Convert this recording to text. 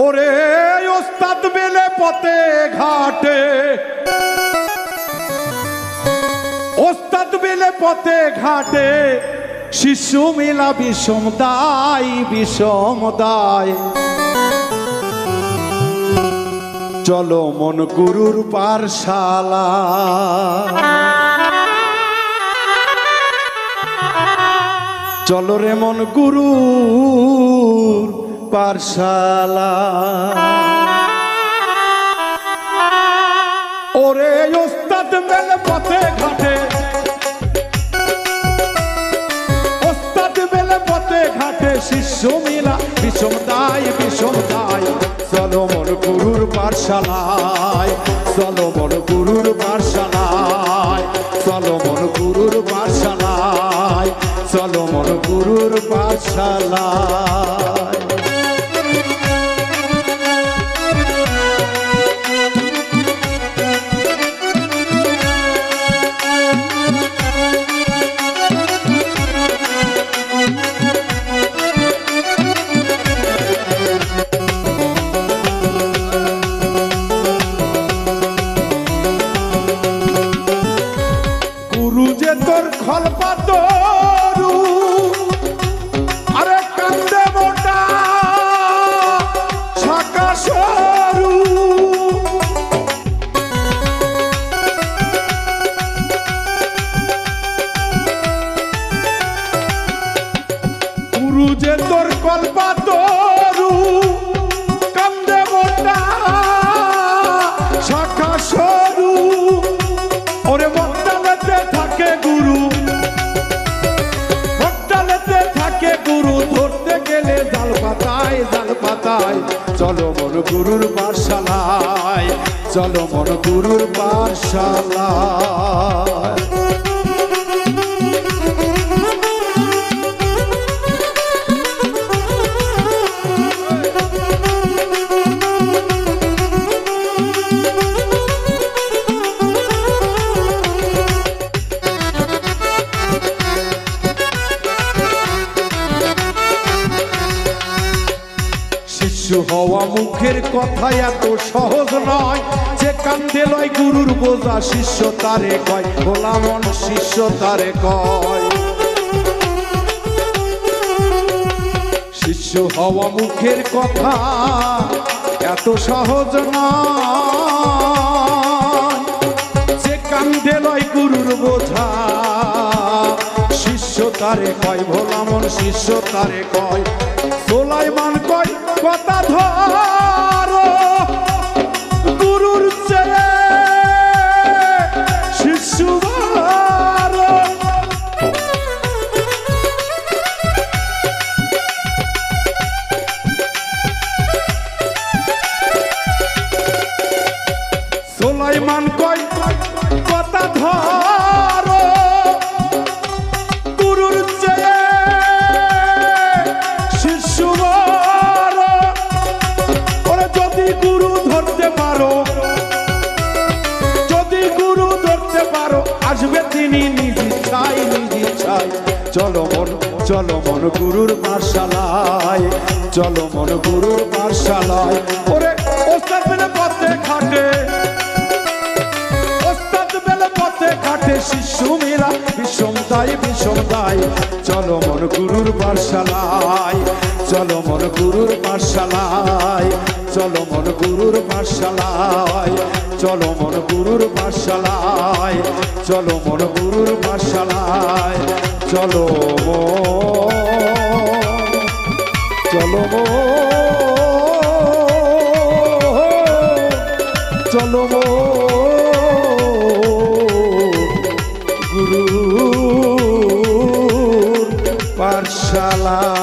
ওরে ওস্তাদ বেলে পথে ঘাটে, ওস্তাদ বেলে পথে ঘাটে, শিশু মেলা বিষম দায়, বিষম দায়। চলো মন গুরুর পাঠশালা, চলো রে মন গুরুর পাঠশালা। ওরে ওস্তাদ মেলে পথে ঘাটে, ওস্তাদ মেলে পথে ঘাটে, শিষ্য মেলা বিষম দায়, বিষম দায়। চলো মন গুরুর পাঠশালায়, চলো মন গুরুর পাঠশালায়, চলো মন গুরুর পাঠশালায়, চলো মন গুরুর পাঠশালায়। গুরু যে তোর খলপাতরু, আরে কান্দে মোটা ছাকা সরু। গুরু যে তোর কলপাতরু, কান্দে মোটা ছাকা সরু। ওরে মন্ডালেতে থাকে গুরু, মন্ডালেতে থাকে গুরু, ধরতে গেলে জাল পাতায়, জাল পাতায়। চলো মন গুরুর পাঠশালায়, চলো মন গুরুর পাঠশালায়। শিশু হওয়া মুখের কথা এত সহজ নয়, যে কান্দে লয় গুরুর বোঝা, শিষ্য তারে কয়, ভোলা মন শিষ্য তারে কয়। শিষ্য হওয়া মুখের কথা এত সহজ নয়, যে কান্দে লয় গুরুর বোঝা, শিষ্য তারে কয়, ভোলা মন শিষ্য তারে কয়। সুলাইমান কয় কথা ধরো, গুরুর চেয়ে শিষ্য ভালো। সুলাইমান কয় কথা ধরো, গুরুর চেয়ে শিষ্য বড়। ওরে যদি গুরু ধরতে পারো, যদি গুরু ধরতে পারো, আসবে তিনি নিজ ইচ্ছায়, নিজ ইচ্ছায়। চলো মন, চলো মন গুরুর পাঠশালায়, চলো মন গুরুর পাঠশালায়। ওরে ওস্তাদ বেলে পথে ঘাটে, ওস্তাদ বেলে পথে ঘাটে, শিষ্য মেলা বিষম দায়, বিষম দায়। চলো মন গুরুর পাঠশালায়, চলো মন গুরুর পাঠশালায়, চলো মন গুরুর পাঠশালায়, চলো মন গুরুর পাঠশালায়, চলো মন গুরুর পাঠশালায়। চলো চলো চলো গুরুর পাঠশালা।